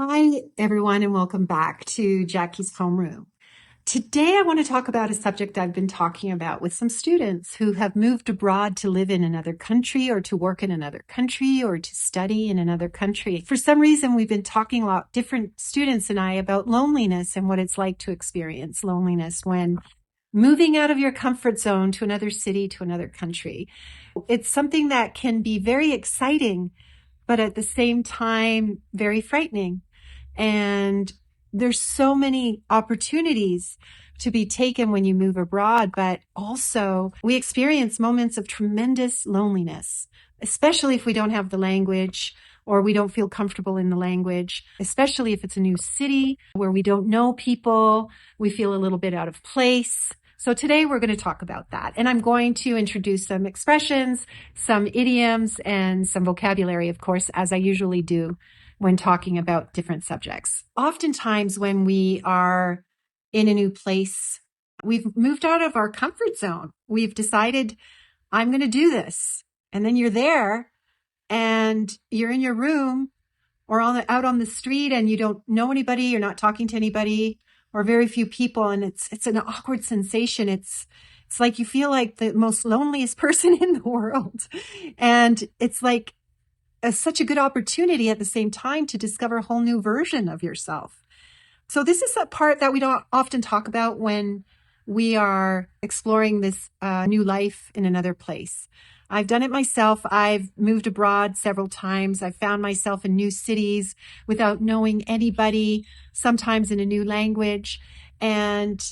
Hi, everyone, and welcome back to Jackie's Homeroom. Today, I want to talk about a subject I've been talking about with some students who have moved abroad to live in another country or to work in another country or to study in another country. For some reason, we've been talking a lot, different students and I, about loneliness and what it's like to experience loneliness when moving out of your comfort zone to another city, to another country. It's something that can be very exciting, but at the same time, very frightening. And there's so many opportunities to be taken when you move abroad, but also we experience moments of tremendous loneliness, especially if we don't have the language or we don't feel comfortable in the language, especially if it's a new city where we don't know people, we feel a little bit out of place. So today we're going to talk about that. And I'm going to introduce some expressions, some idioms, and some vocabulary, of course, as I usually do when talking about different subjects. Oftentimes when we are in a new place, we've moved out of our comfort zone. We've decided, I'm going to do this. And then you're there and you're in your room or out on the street and you don't know anybody, you're not talking to anybody or very few people. And it's an awkward sensation. It's like you feel like the most loneliest person in the world. And it's like such a good opportunity at the same time to discover a whole new version of yourself. So this is that part that we don't often talk about when we are exploring this new life in another place. I've done it myself. I've moved abroad several times. I've found myself in new cities without knowing anybody, sometimes in a new language. And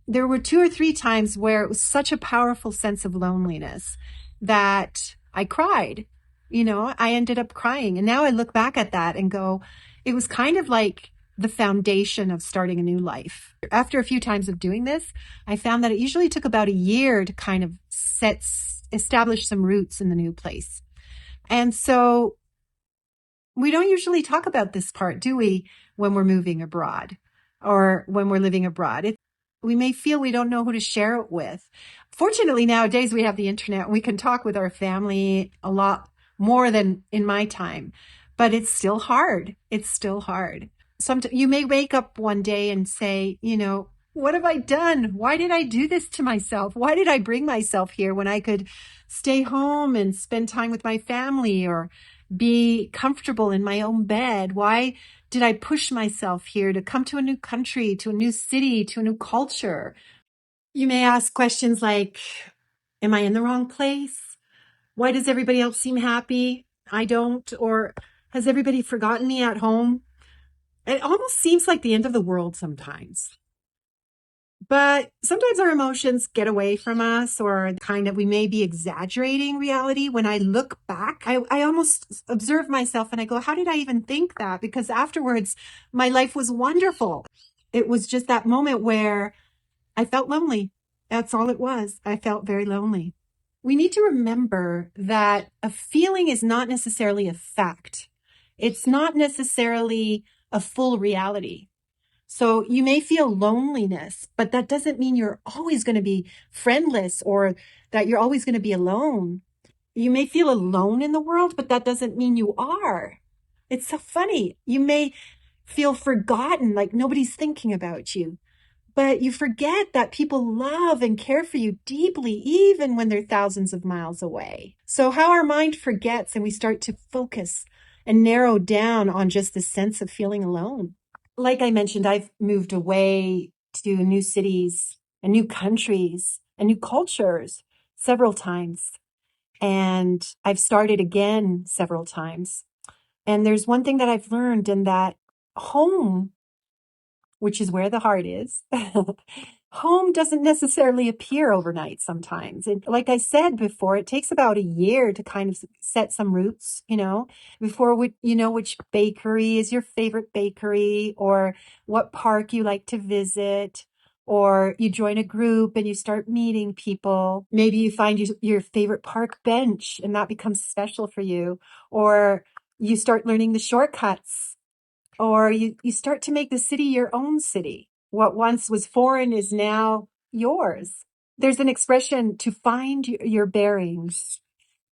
there were 2 or 3 times where it was such a powerful sense of loneliness that I cried. I ended up crying. And now I look back at that and go, it was kind of like the foundation of starting a new life. After a few times of doing this, I found that it usually took about a year to kind of establish some roots in the new place. And so we don't usually talk about this part, do we, when we're moving abroad or when we're living abroad? We may feel we don't know who to share it with. Fortunately, nowadays we have the internet and we can talk with our family a lot more than in my time, but it's still hard. It's still hard. You may wake up one day and say, what have I done? Why did I do this to myself? Why did I bring myself here when I could stay home and spend time with my family or be comfortable in my own bed? Why did I push myself here to come to a new country, to a new city, to a new culture? You may ask questions like, am I in the wrong place? Why does everybody else seem happy? I don't. Or has everybody forgotten me at home? It almost seems like the end of the world sometimes. But sometimes our emotions get away from us or we may be exaggerating reality. When I look back, I almost observe myself and I go, how did I even think that? Because afterwards, my life was wonderful. It was just that moment where I felt lonely. That's all it was. I felt very lonely. We need to remember that a feeling is not necessarily a fact. It's not necessarily a full reality. So you may feel loneliness, but that doesn't mean you're always going to be friendless or that you're always going to be alone. You may feel alone in the world, but that doesn't mean you are. It's so funny. You may feel forgotten, like nobody's thinking about you, but you forget that people love and care for you deeply, even when they're thousands of miles away. So how our mind forgets and we start to focus and narrow down on just the sense of feeling alone. Like I mentioned, I've moved away to new cities and new countries and new cultures several times. And I've started again several times. And there's one thing that I've learned, in that home, which is where the heart is, home doesn't necessarily appear overnight sometimes. And like I said before, it takes about a year to kind of set some roots, before you know which bakery is your favorite bakery, or what park you like to visit, or you join a group and you start meeting people. Maybe you find your favorite park bench and that becomes special for you, or you start learning the shortcuts, or you start to make the city your own city. What once was foreign is now yours. There's an expression, to find your bearings.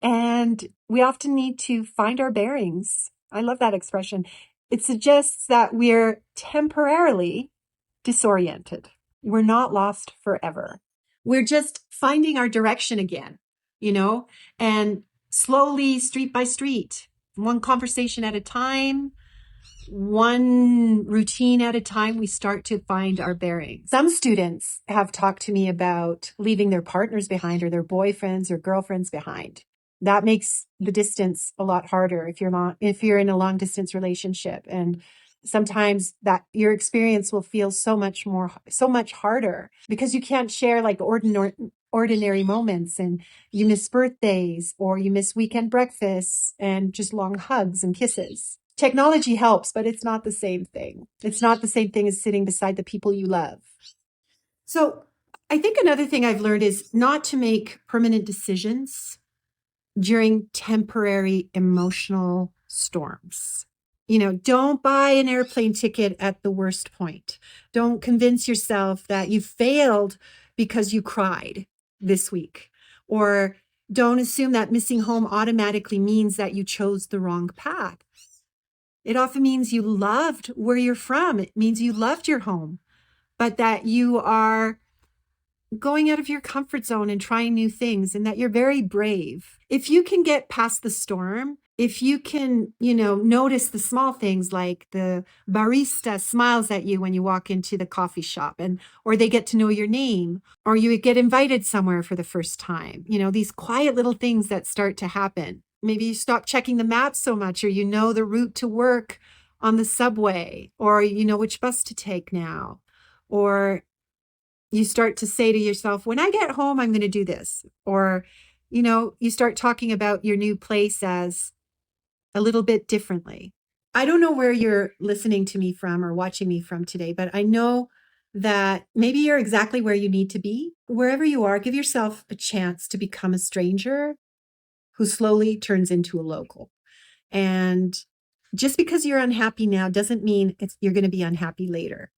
And we often need to find our bearings. I love that expression. It suggests that we're temporarily disoriented. We're not lost forever. We're just finding our direction again, you know, and slowly, street by street, one conversation at a time, one routine at a time, we start to find our bearings. Some students have talked to me about leaving their partners behind or their boyfriends or girlfriends behind. That makes the distance a lot harder if you're in a long distance relationship. And sometimes that your experience will feel so much harder because you can't share like ordinary moments, and you miss birthdays or you miss weekend breakfasts and just long hugs and kisses. Technology helps, but it's not the same thing. It's not the same thing as sitting beside the people you love. So I think another thing I've learned is not to make permanent decisions during temporary emotional storms. Don't buy an airplane ticket at the worst point. Don't convince yourself that you failed because you cried this week. Or don't assume that missing home automatically means that you chose the wrong path. It often means you loved where you're from. It means you loved your home, but that you are going out of your comfort zone and trying new things, and that you're very brave. If you can get past the storm, if you can, notice the small things like the barista smiles at you when you walk into the coffee shop or they get to know your name, or you get invited somewhere for the first time, these quiet little things that start to happen. Maybe you stop checking the map so much, or the route to work on the subway, or which bus to take now, or you start to say to yourself, when I get home, I'm going to do this. Or, you start talking about your new place as a little bit differently. I don't know where you're listening to me from or watching me from today, but I know that maybe you're exactly where you need to be. Wherever you are, give yourself a chance to become a stranger who slowly turns into a local. And just because you're unhappy now doesn't mean you're going to be unhappy later.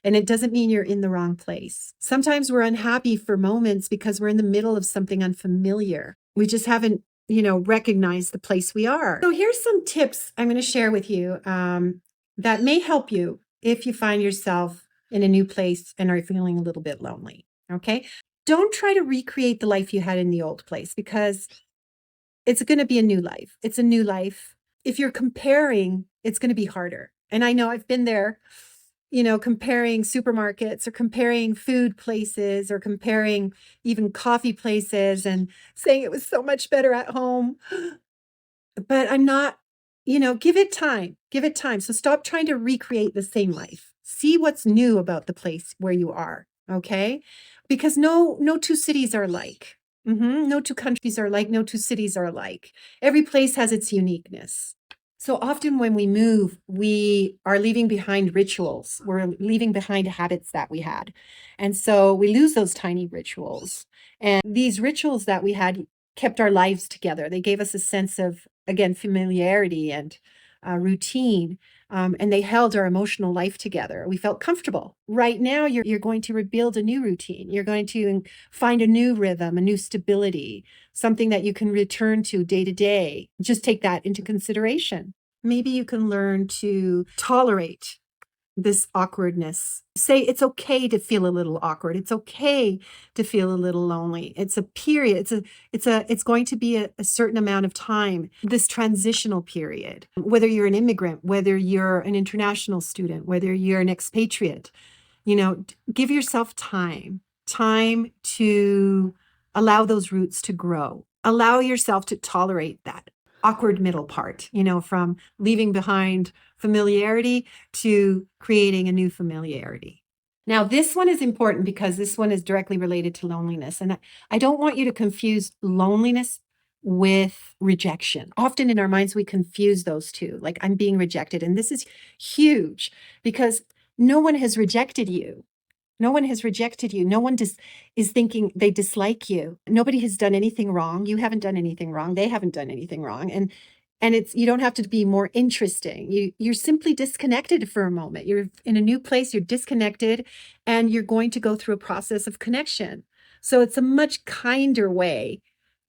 And it doesn't mean you're in the wrong place. Sometimes we're unhappy for moments because we're in the middle of something unfamiliar. We just haven't, recognized the place we are. So here's some tips I'm going to share with you that may help you if you find yourself in a new place and are feeling a little bit lonely. Okay. Don't try to recreate the life you had in the old place, because it's going to be a new life. It's a new life. If you're comparing, it's going to be harder. And I know I've been there, comparing supermarkets or comparing food places or comparing even coffee places and saying it was so much better at home. But I'm not, give it time. Give it time. So stop trying to recreate the same life. See what's new about the place where you are. Okay. Because no two cities are alike. No two countries are alike. No two cities are alike. Every place has its uniqueness. So often when we move, we are leaving behind rituals. We're leaving behind habits that we had. And so we lose those tiny rituals. And these rituals that we had kept our lives together. They gave us a sense of, again, familiarity and routine. And they held our emotional life together. We felt comfortable. Right now, you're going to rebuild a new routine. You're going to find a new rhythm, a new stability, something that you can return to day. Just take that into consideration. Maybe you can learn to tolerate this awkwardness. Say it's okay to feel a little awkward. It's okay to feel a little lonely. It's a period. It's going to be a certain amount of time, this transitional period. Whether you're an immigrant, whether you're an international student, whether you're an expatriate, give yourself time to allow those roots to grow. Allow yourself to tolerate that awkward middle part, from leaving behind familiarity to creating a new familiarity. Now, this one is important because this one is directly related to loneliness. And I don't want you to confuse loneliness with rejection. Often in our minds, we confuse those two, like I'm being rejected. And this is huge because no one has rejected you. No one has rejected you. No one is thinking they dislike you. Nobody has done anything wrong. You haven't done anything wrong. They haven't done anything wrong. And you don't have to be more interesting. You're simply disconnected for a moment. You're in a new place, you're disconnected, and you're going to go through a process of connection. So it's a much kinder way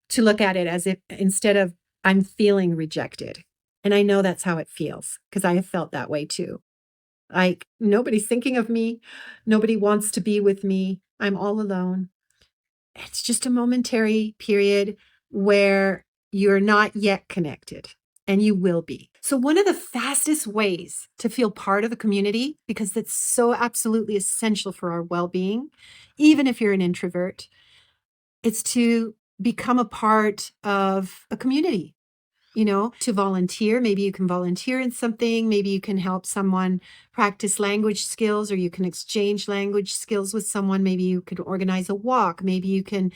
to look at it, as if instead of I'm feeling rejected. And I know that's how it feels because I have felt that way too. Like nobody's thinking of me. Nobody wants to be with me. I'm all alone. It's just a momentary period where you're not yet connected and you will be. So one of the fastest ways to feel part of a community, because that's so absolutely essential for our well-being, even if you're an introvert, it's to become a part of a community. To volunteer. Maybe you can volunteer in something. Maybe you can help someone practice language skills, or you can exchange language skills with someone. Maybe you could organize a walk. Maybe you can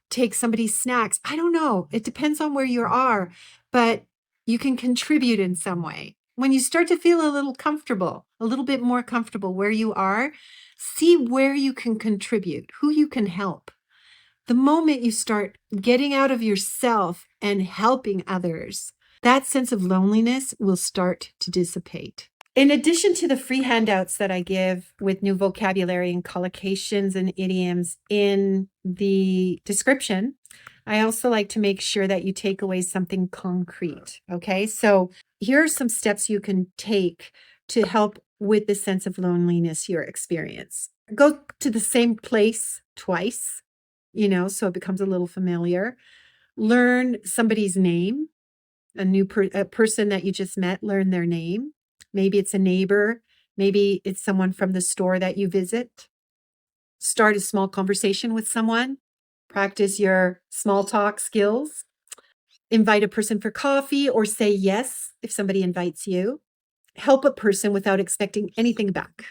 take somebody's snacks. I don't know. It depends on where you are, but you can contribute in some way. When you start to feel a little comfortable, a little bit more comfortable where you are, see where you can contribute, who you can help. The moment you start getting out of yourself and helping others, that sense of loneliness will start to dissipate. In addition to the free handouts that I give with new vocabulary and collocations and idioms in the description, I also like to make sure that you take away something concrete. Okay, so here are some steps you can take to help with the sense of loneliness you experience. Go to the same place twice, so it becomes a little familiar. Learn somebody's name, a person that you just met, learn their name. Maybe it's a neighbor. Maybe it's someone from the store that you visit. Start a small conversation with someone. Practice your small talk skills. Invite a person for coffee or say yes if somebody invites you. Help a person without expecting anything back.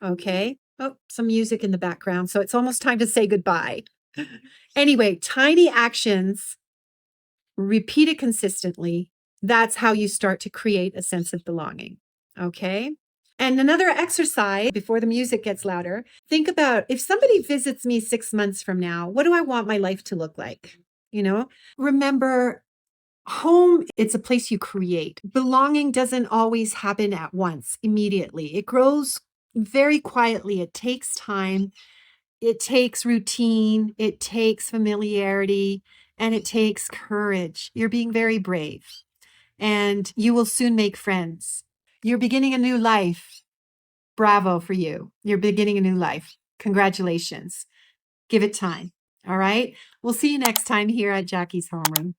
Okay. Oh, some music in the background. So it's almost time to say goodbye. Anyway, tiny actions repeated consistently. That's how you start to create a sense of belonging. Okay. And another exercise before the music gets louder, think about if somebody visits me 6 months from now, what do I want my life to look like? Remember, home, it's a place you create. Belonging doesn't always happen at once, immediately. It grows very quietly. It takes time. It takes routine. It takes familiarity, and it takes courage. You're being very brave, and you will soon make friends. You're beginning a new life. Bravo for you. You're beginning a new life. Congratulations. Give it time. All right. We'll see you next time here at Jackie's Homeroom.